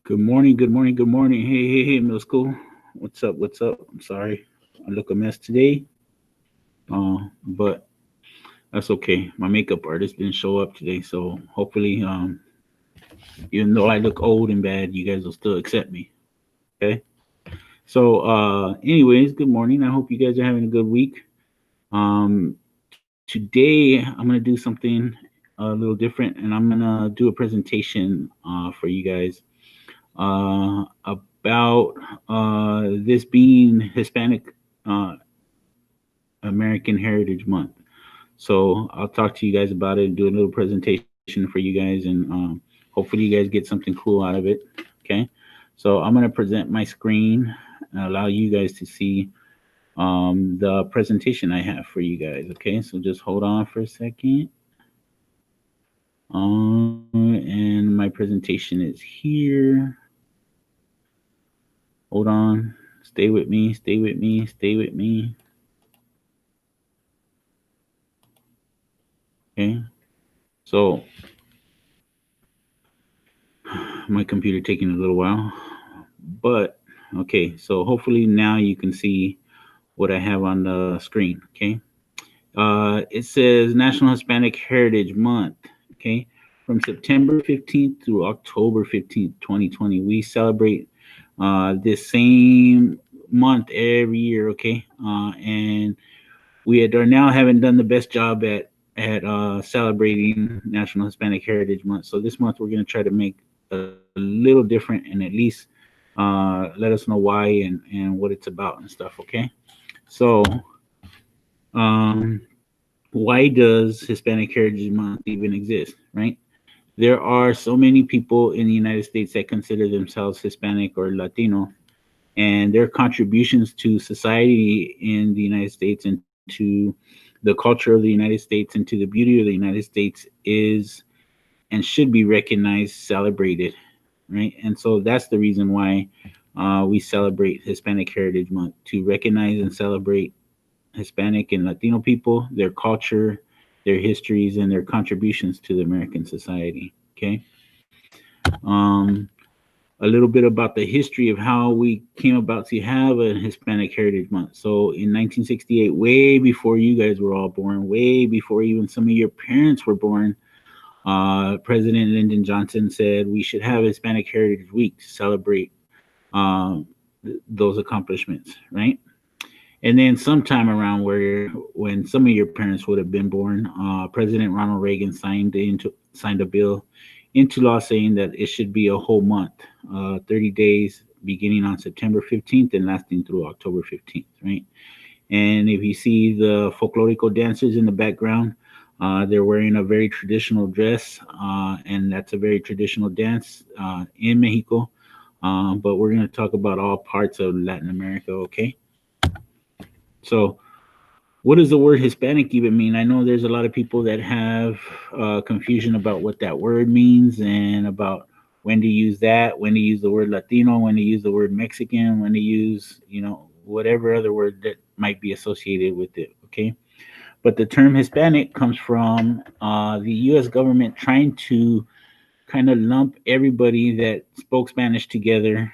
Good morning, good morning, good morning. Hey, middle school. What's up? What's up? I'm sorry. I look a mess today. But that's okay. My makeup artist didn't show up today, so hopefully, even though I look old and bad, you guys will still accept me. Okay. So, anyways, good morning. I hope you guys are having a good week. Today I'm gonna do something a little different, and I'm gonna do a presentation for you guys about this being Hispanic uh, American Heritage Month. So I'll talk to you guys about it, do a little presentation for you guys, and hopefully you guys get something cool out of it. Okay. So I'm going to present my screen and allow you guys to see the presentation I have for you guys. Okay. So just hold on for a second. And my presentation is here. Hold on. Stay with me. Stay with me. Stay with me. Okay. So my computer taking a little while, but okay. So hopefully now you can see what I have on the screen. Okay. It says National Hispanic Heritage Month. Okay. From September 15th through October 15th, 2020, we celebrate this same month every year. Okay. And are now haven't done the best job at celebrating National Hispanic Heritage Month. So this month we're going to try to make a little different and at least let us know why and what it's about and stuff. Okay. So um, why does Hispanic Heritage Month even exist? Right. There are so many people in the United States that consider themselves Hispanic or Latino, and their contributions to society in the United States and to the culture of the United States and to the beauty of the United States is and should be recognized, celebrated, right? And so that's the reason why we celebrate Hispanic Heritage Month, to recognize and celebrate Hispanic and Latino people, their culture, their histories, and their contributions to the American society. Okay. Um, a little bit about the history of how we came about to have a Hispanic Heritage Month. So in 1968, way before you guys were all born, way before even some of your parents were born, President Lyndon Johnson said we should have Hispanic Heritage Week to celebrate those accomplishments, right? And then sometime around where when some of your parents would have been born, President Ronald Reagan signed a bill into law saying that it should be a whole month, 30 days, beginning on September 15th and lasting through October 15th, right? And if you see the folklorico dancers in the background, they're wearing a very traditional dress, and that's a very traditional dance in Mexico. But we're going to talk about all parts of Latin America, okay? So, what does the word Hispanic even mean? I know there's a lot of people that have confusion about what that word means and about when to use that, when to use the word Latino, when to use the word Mexican, when to use, whatever other word that might be associated with it. Okay. But the term Hispanic comes from the U.S. government trying to kind of lump everybody that spoke Spanish together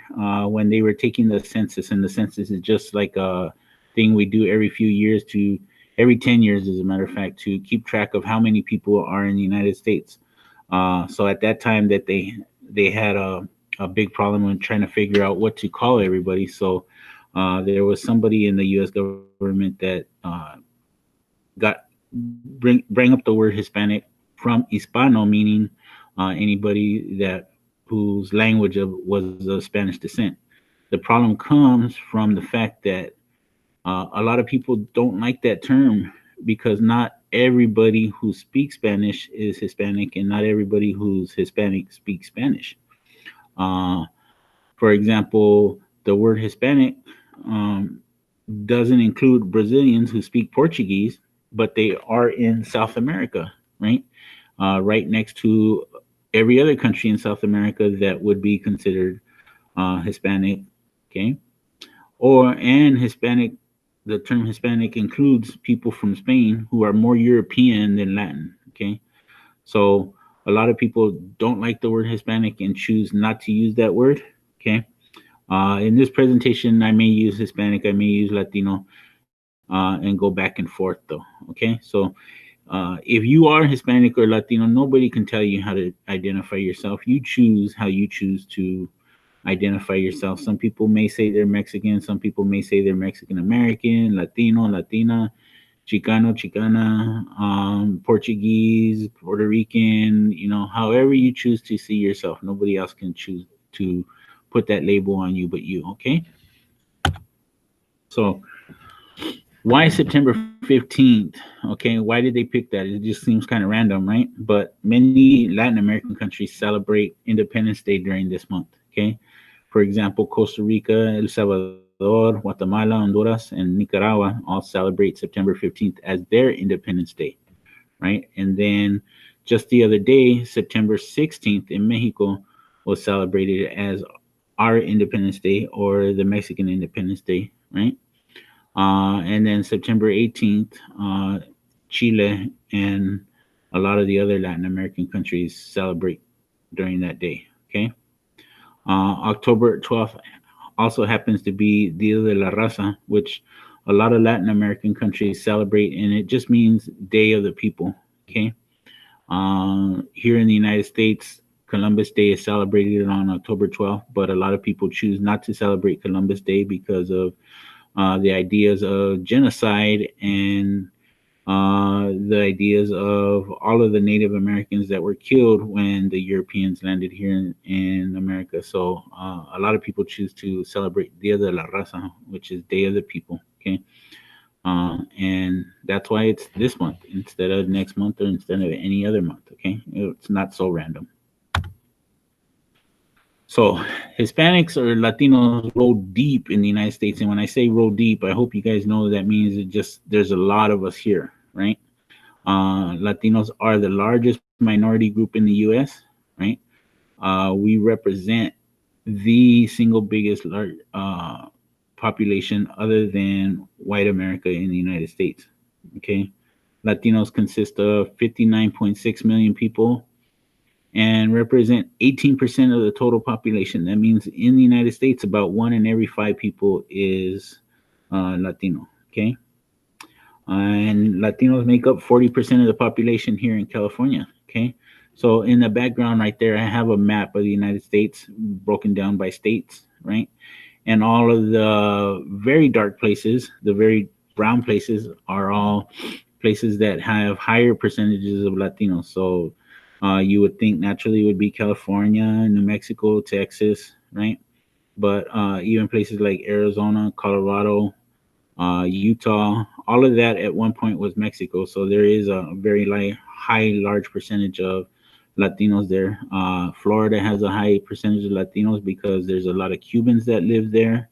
when they were taking the census. And the census is just like a thing we do every few years to every 10 years, as a matter of fact, to keep track of how many people are in the United States. So at that time that they had a big problem when trying to figure out what to call everybody. So there was somebody in the U.S. government that got bring up the word Hispanic from Hispano, meaning anybody that whose language was of Spanish descent. The problem comes from the fact that a lot of people don't like that term because not everybody who speaks Spanish is Hispanic, and not everybody who's Hispanic speaks Spanish. Uh, for example, the word Hispanic um, doesn't include Brazilians who speak Portuguese, but they are in South America, right? Right next to every other country in South America that would be considered Hispanic, okay? And Hispanic, the term Hispanic includes people from Spain who are more European than Latin, okay? So A lot of people don't like the word Hispanic and choose not to use that word. Okay. In this presentation, I may use Hispanic, I may use Latino, and go back and forth though. Okay. So if you are Hispanic or Latino, nobody can tell you how to identify yourself. You choose how you choose to identify yourself. Some people may say they're Mexican, some people may say they're Mexican American, Latino, Latina, Chicano, Chicana, Portuguese, Puerto Rican, however you choose to see yourself. Nobody else can choose to put that label on you but you, okay? So, why September 15th? Okay, why did they pick that? It just seems kind of random, right? But many Latin American countries celebrate Independence Day during this month, okay? For example, Costa Rica, El Salvador, Guatemala, Honduras, and Nicaragua all celebrate September 15th as their Independence Day, right? And then just the other day, September 16th in Mexico was celebrated as our Independence Day or the Mexican Independence Day, right? And then September 18th, Chile and a lot of the other Latin American countries celebrate during that day, okay? October 12th also happens to be Dia de la Raza, which a lot of Latin American countries celebrate, and it just means Day of the People. Okay. Here in the United States, Columbus Day is celebrated on October 12th, but a lot of people choose not to celebrate Columbus Day because of the ideas of genocide and the ideas of all of the Native Americans that were killed when the Europeans landed here in America. So a lot of people choose to celebrate Dia de la Raza, which is Day of the People. Okay. And that's why it's this month instead of next month or instead of any other month. Okay. It's not so random. So Hispanics or Latinos roll deep in the United States. And when I say roll deep, I hope you guys know that means it just there's a lot of us here, right? Latinos are the largest minority group in the U.S. Right? We represent the single biggest population other than white America in the United States. Okay, Latinos consist of 59.6 million people and represent 18% of the total population. That means in the United States, about one in every five people is Latino. Okay, and Latinos make up 40% of the population here in California. Okay, so in the background right there, I have a map of the United States broken down by states, right? And all of the very dark places, the very brown places, are all places that have higher percentages of Latinos. So you would think naturally would be California, New Mexico, Texas, right? But even places like Arizona, Colorado, Utah, all of that at one point was Mexico. So there is a very high, large percentage of Latinos there. Florida has a high percentage of Latinos because there's a lot of Cubans that live there.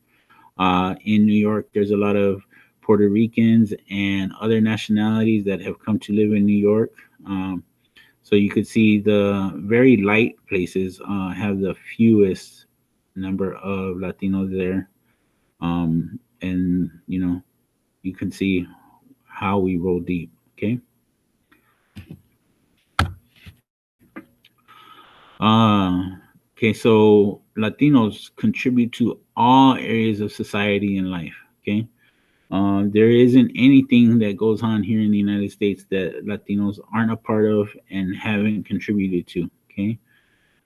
In New York, there's a lot of Puerto Ricans and other nationalities that have come to live in New York. So you could see the very light places have the fewest number of Latinos there. And you can see how we roll deep. Okay. Okay. So Latinos contribute to all areas of society and life. Okay. There isn't anything that goes on here in the United States that Latinos aren't a part of and haven't contributed to. Okay.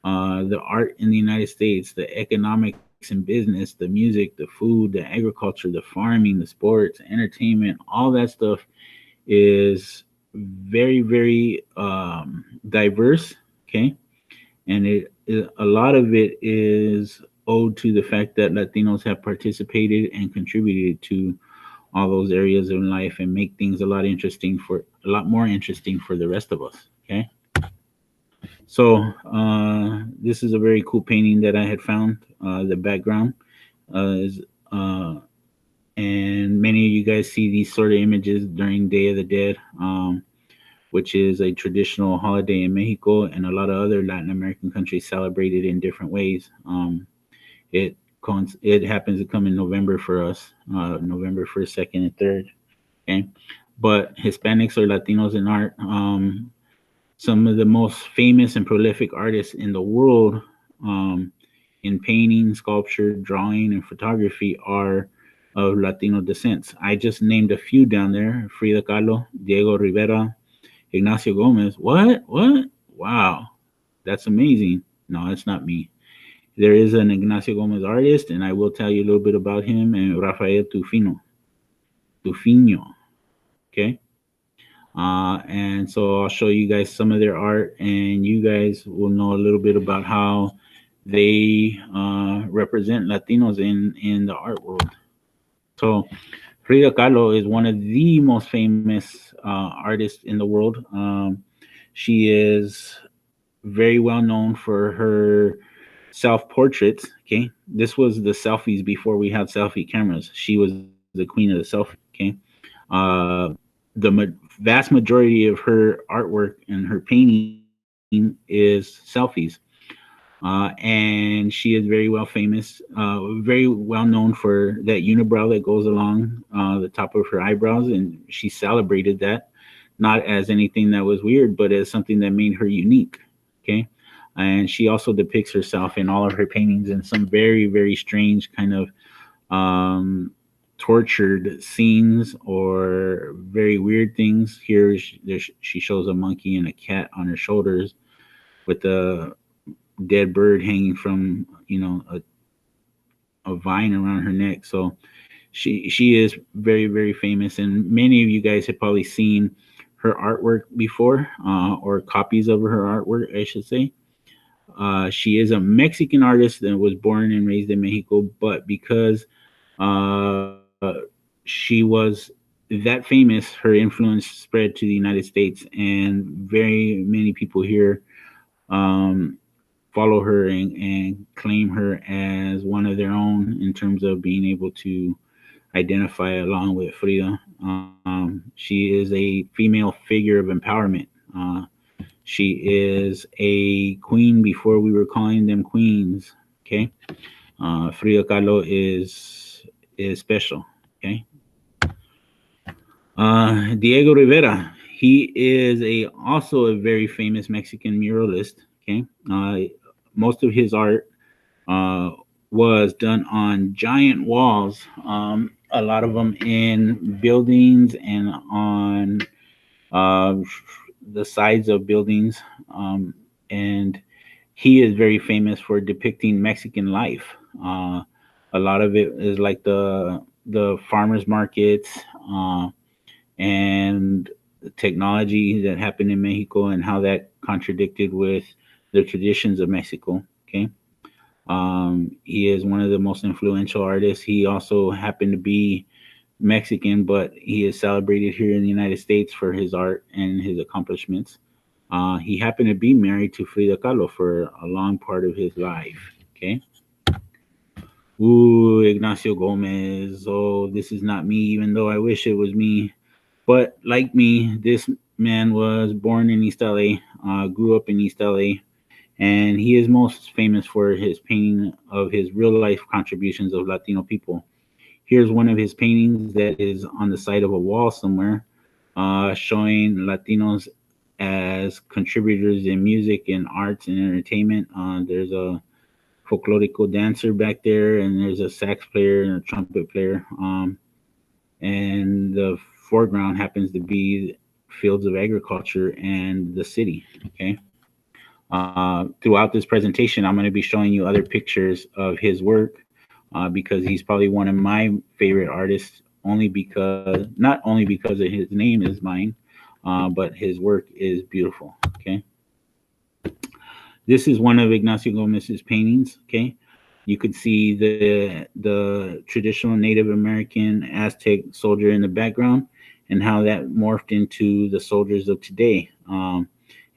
The art in the United States, the economics and business, the music, the food, the agriculture, the farming, the sports, entertainment, all that stuff is very, very diverse. Okay. And a lot of it is owed to the fact that Latinos have participated and contributed to all those areas of life and make things a lot more interesting for the rest of us. Okay. So this is a very cool painting that I had found. The background is, and many of you guys see these sort of images during Day of the Dead, which is a traditional holiday in Mexico, and a lot of other Latin American countries celebrate it in different ways. It it happens to come in November for us, November 1st, 2nd, and 3rd. Okay, but Hispanics or Latinos in art Some of the most famous and prolific artists in the world, um, in painting, sculpture, drawing, and photography are of Latino descent. I just named a few down there: Frida Kahlo, Diego Rivera, Ignacio Gomez. What? What? Wow, that's amazing. No, that's not me. There is an Ignacio Gomez artist, and I will tell you a little bit about him, and Rafael Tufino. Okay. And so I'll show you guys some of their art, and you guys will know a little bit about how they represent Latinos in the art world. So Frida Kahlo is one of the most famous artists in the world. She is very well known for her self portraits. Okay, this was the selfies before we had selfie cameras. She was the queen of the selfie. Okay, uh, the vast majority of her artwork and her painting is selfies. And she is very well famous, very well known for that unibrow that goes along the top of her eyebrows, and she celebrated that not as anything that was weird, but as something that made her unique. Okay, and she also depicts herself in all of her paintings in some very very strange kind of um, tortured scenes or very weird things. Here she shows a monkey and a cat on her shoulders with a dead bird hanging from a vine around her neck. So she is very very famous, and many of you guys have probably seen her artwork before, or copies of her artwork, I should say. She is a Mexican artist that was born and raised in Mexico, but because she was that famous, her influence spread to the United States, and very many people here um, follow her and claim her as one of their own in terms of being able to identify along with Frida. She is a female figure of empowerment. She is a queen before we were calling them queens. Okay, Frida Kahlo is special. Okay, Diego Rivera. He is a also a very famous Mexican muralist. Okay, most of his art uh, was done on giant walls. A lot of them in buildings and on uh, the sides of buildings. And he is very famous for depicting Mexican life. A lot of it is like the farmers markets, and the technology that happened in Mexico and how that contradicted with the traditions of Mexico. Okay. He is one of the most influential artists. He also happened to be Mexican, but he is celebrated here in the United States for his art and his accomplishments. He happened to be married to Frida Kahlo for a long part of his life. Okay. Ooh, Ignacio Gomez. Oh, this is not me, even though I wish it was me. But like me, this man was born in East LA, grew up in East LA, and he is most famous for his painting of his real life contributions of Latino people. Here's one of his paintings that is on the side of a wall somewhere, showing Latinos as contributors in music and arts and entertainment. There's a folklorico dancer back there, and there's a sax player and a trumpet player. And the foreground happens to be fields of agriculture and the city. Okay. Throughout this presentation, I'm going to be showing you other pictures of his work, because he's probably one of my favorite artists, only because not only because of his name is mine, but his work is beautiful. Okay. This is one of Ignacio Gomez's paintings. Okay. You could see the traditional Native American Aztec soldier in the background, and how that morphed into the soldiers of today.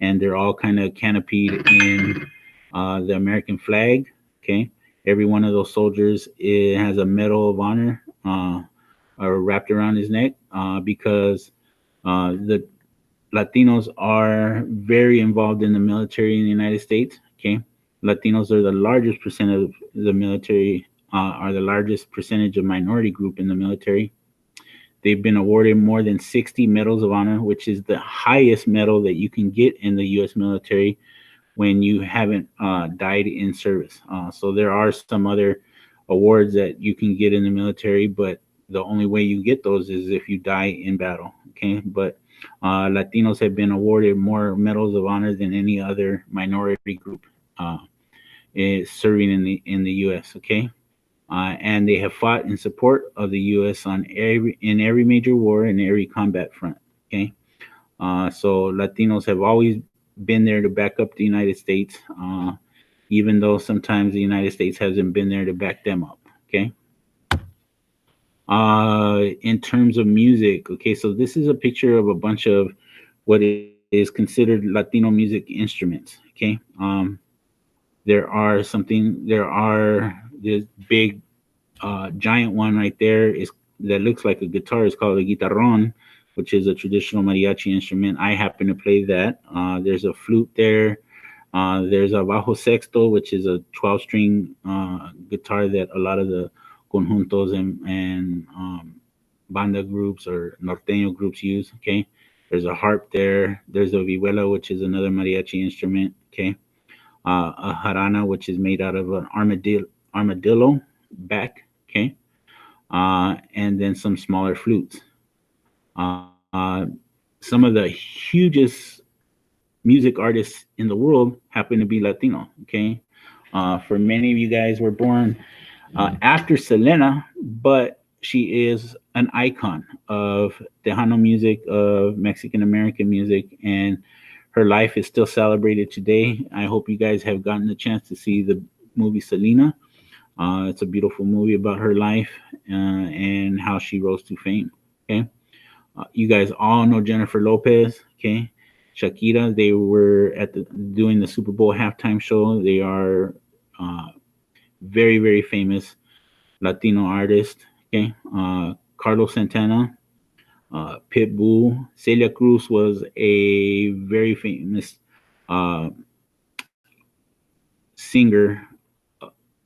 And they're all kind of canopied in the American flag. Okay, every one of those soldiers, it has a medal of honor wrapped around his neck, because the Latinos are very involved in the military in the United States. Okay, Latinos are the largest percent of the military, are the largest percentage of minority group in the military. They've been awarded more than 60 medals of honor, which is the highest medal that you can get in the U.S. military when you haven't died in service. So there are some other awards that you can get in the military, but the only way you get those is if you die in battle. Okay, but Latinos have been awarded more medals of honor than any other minority group is serving in the U.S. Okay, and they have fought in support of the U.S. on every major war and every combat front. Okay, so Latinos have always been there to back up the United States, even though sometimes the United States hasn't been there to back them up. Okay. In terms of music, okay, so this is a picture of a bunch of what is considered Latino music instruments. Okay. There are this big giant one right there is that looks like a guitar is called a guitarrón, which is a traditional mariachi instrument. I happen to play that. There's a flute there. There's a bajo sexto, which is a 12-string guitar that a lot of the conjuntos and banda groups or norteño groups use. Okay. There's a harp there. There's a vihuela, which is another mariachi instrument. Okay. A jarana, which is made out of an armadillo back. Okay. And then some smaller flutes. Uh, some of the hugest music artists in the world happen to be Latino. Okay. For many of you guys were born after Selena, but she is an icon of Tejano music, of Mexican American music, and her life is still celebrated today. I hope you guys have gotten the chance to see the movie Selena. It's a beautiful movie about her life and how she rose to fame. Okay. You guys all know Jennifer Lopez. Okay. Shakira, they were doing the Super Bowl halftime show. They are uh, very, very famous Latino artists. Okay. Carlos Santana, Pitbull. Celia Cruz was a very famous uh, singer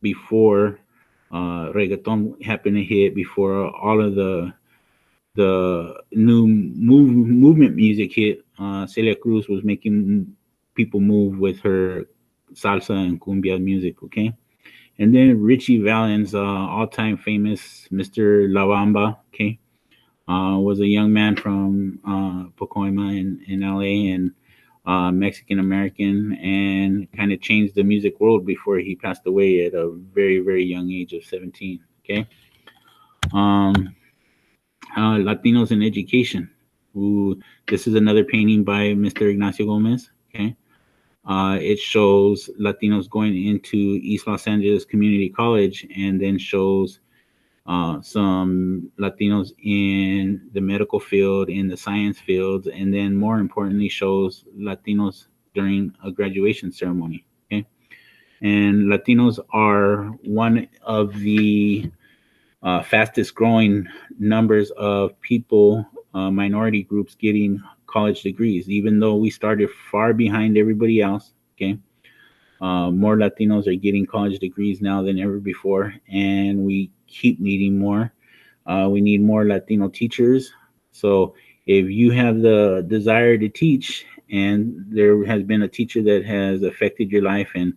before reggaeton happened to hit, before all of the movement music hit. Celia Cruz was making people move with her salsa and cumbia music. Okay, and then Richie Valens, all-time famous Mr. La Bamba. Okay, was a young man from Pacoima in LA and Mexican American, and kind of changed the music world before he passed away at a very, very young age of 17. Okay. Um, Latinos in education. Ooh, this is another painting by Mr. Ignacio Gomez. Okay. It shows Latinos going into East Los Angeles Community College, and then shows some Latinos in the medical field, in the science fields, and then more importantly, shows Latinos during a graduation ceremony. Okay. And Latinos are one of the fastest growing numbers of people, minority groups getting college degrees, even though we started far behind everybody else. Okay. More Latinos are getting college degrees now than ever before, and we keep needing more. We need more Latino teachers. So if you have the desire to teach, and there has been a teacher that has affected your life and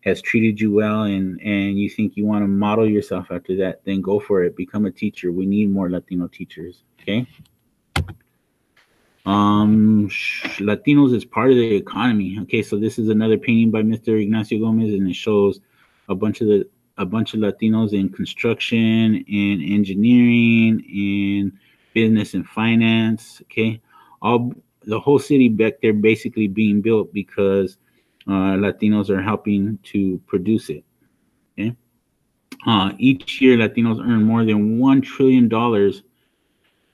has treated you well, and you think you want to model yourself after that, then go for it. Become a teacher. We need more Latino teachers. Okay. Latinos is part of the economy. Okay, so this is another painting by Mr. Ignacio Gomez, and it shows a bunch of the a bunch of Latinos in construction, in engineering, in business and finance. Okay, all the whole city back there basically being built because Latinos are helping to produce it. Okay, each year Latinos earn more than $1 trillion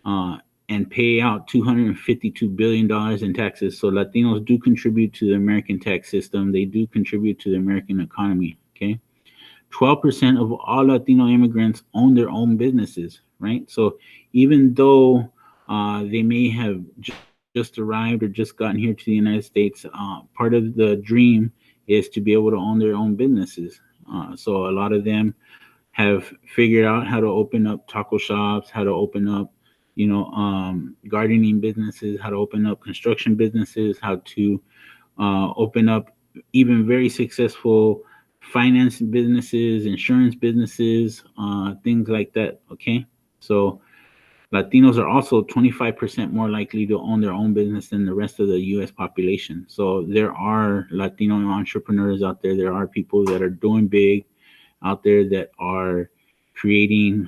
uh, and pay out $252 billion in taxes. So Latinos do contribute to the American tax system. They do contribute to the American economy. Okay. 12% of all Latino immigrants own their own businesses, right? So even though they may have just arrived or just gotten here to the United States, part of the dream is to be able to own their own businesses. So a lot of them have figured out how to open up taco shops, how to open up, gardening businesses, how to open up construction businesses, how to open up even very successful finance businesses, insurance businesses, things like that. Okay. So Latinos are also 25% more likely to own their own business than the rest of the US population. So there are Latino entrepreneurs out there. There are people that are doing big out there that are creating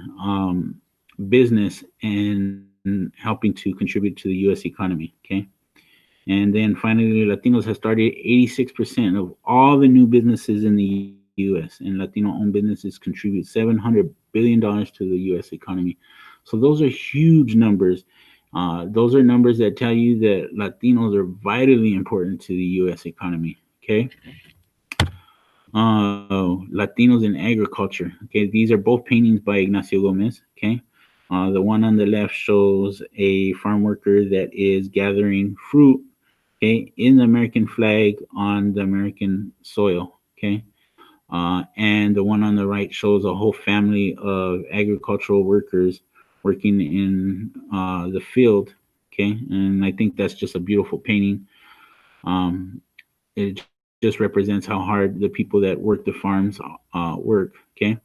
business and helping to contribute to the US economy. Okay. And then finally, Latinos have started 86% of all the new businesses in the US, and Latino owned businesses contribute $700 billion to the US economy. So those are huge numbers. Those are numbers that tell you that Latinos are vitally important to the US economy. Okay. Latinos in agriculture. Okay. These are both paintings by Ignacio Gomez. Okay. The one on the left shows a farm worker that is gathering fruit, okay, in the American flag on the American soil. Okay. And the one on the right shows a whole family of agricultural workers working in the field. Okay. And I think that's just a beautiful painting. Um, it just represents how hard the people that work the farms work. Okay.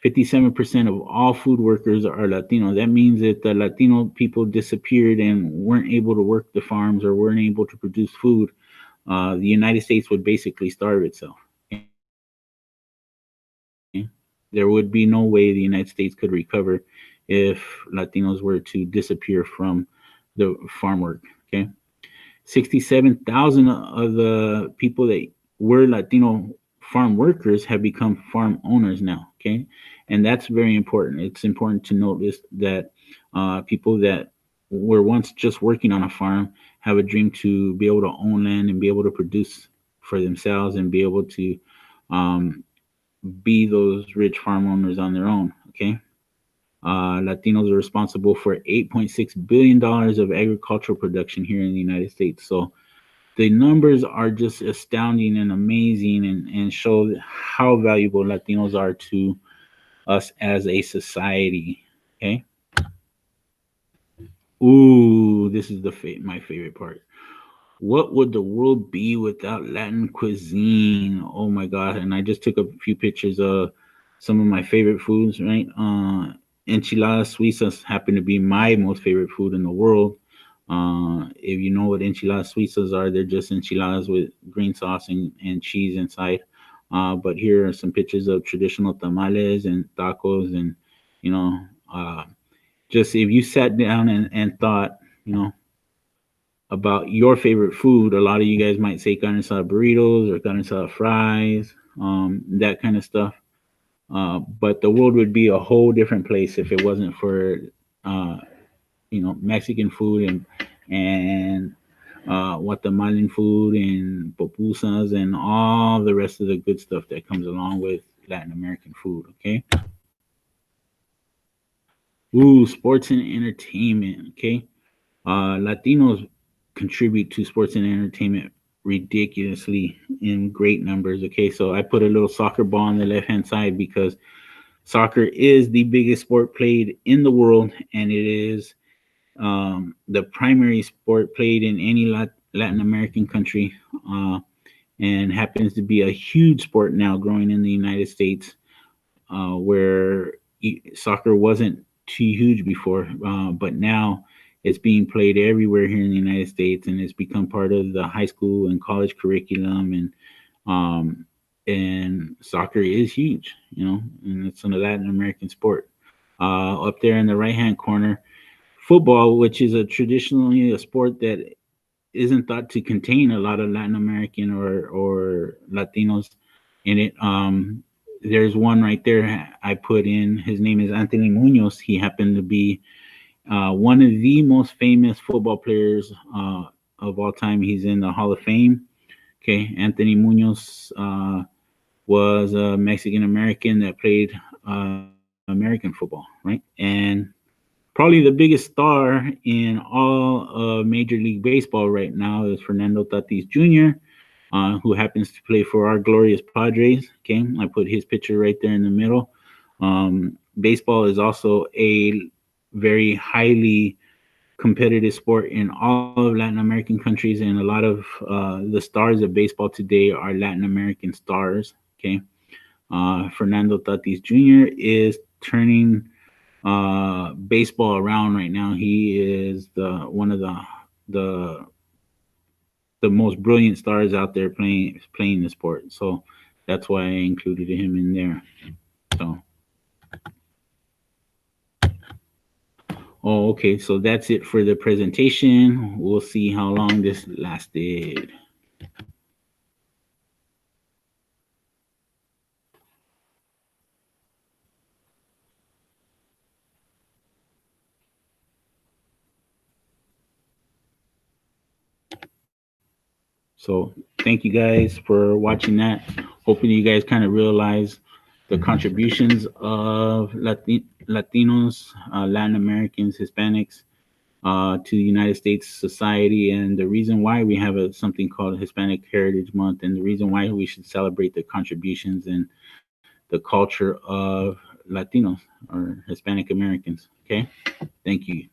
57% of all food workers are Latino. That means that the Latino people disappeared and weren't able to work the farms or weren't able to produce food. The United States would basically starve itself. Okay? There would be no way the United States could recover if Latinos were to disappear from the farm work. Okay. 67,000 of the people that were Latino farm workers have become farm owners now. Okay. And that's very important. It's important to notice that people that were once just working on a farm have a dream to be able to own land and be able to produce for themselves and be able to um, be those rich farm owners on their own. Okay. Latinos are responsible for $8.6 billion of agricultural production here in the United States. So the numbers are just astounding and amazing and show how valuable Latinos are to us as a society. Okay. Ooh, this is my favorite part. What would the world be without Latin cuisine? Oh my God. And I just took a few pictures of some of my favorite foods, right? Enchiladas suizas happen to be my most favorite food in the world. If you know what enchiladas suizas are, they're just enchiladas with green sauce and cheese inside. But here are some pictures of traditional tamales and tacos, and you know, uh, just if you sat down and thought, you know, about your favorite food, a lot of you guys might say carne asada burritos or carne asada fries, that kind of stuff. But the world would be a whole different place if it wasn't for uh, Mexican food and Guatemalan food and pupusas and all the rest of the good stuff that comes along with Latin American food. Okay. Ooh, sports and entertainment. Okay. Latinos contribute to sports and entertainment ridiculously in great numbers. Okay, so I put a little soccer ball on the left hand side because soccer is the biggest sport played in the world, and it is the primary sport played in any Latin American country, and happens to be a huge sport now growing in the United States, where soccer wasn't too huge before, but now it's being played everywhere here in the United States, and it's become part of the high school and college curriculum, um, and soccer is huge, and it's a Latin American sport. Up there in the right hand corner, football, which is a traditionally a sport that isn't thought to contain a lot of Latin American or Latinos in it. There's one right there I put in. His name is Anthony Munoz. He happened to be one of the most famous football players of all time. He's in the Hall of Fame. Okay, Anthony Munoz was a Mexican American that played American football, right? And probably the biggest star in all of Major League Baseball right now is Fernando Tatis Jr., who happens to play for our glorious Padres. Okay, I put his picture right there in the middle. Baseball is also a very highly competitive sport in all of Latin American countries, and a lot of the stars of baseball today are Latin American stars. Okay, Fernando Tatis Jr. is turning baseball around right now. He is the one of the the most brilliant stars out there playing the sport. So that's why I included him in there. So oh, okay. So that's it for the presentation. We'll see how long this lasted. So thank you guys for watching that. Hopefully you guys kind of realize the contributions of Latinos, Latin Americans, Hispanics to the United States society, and the reason why we have something called Hispanic Heritage Month, and the reason why we should celebrate the contributions and the culture of Latinos or Hispanic Americans. Okay, thank you.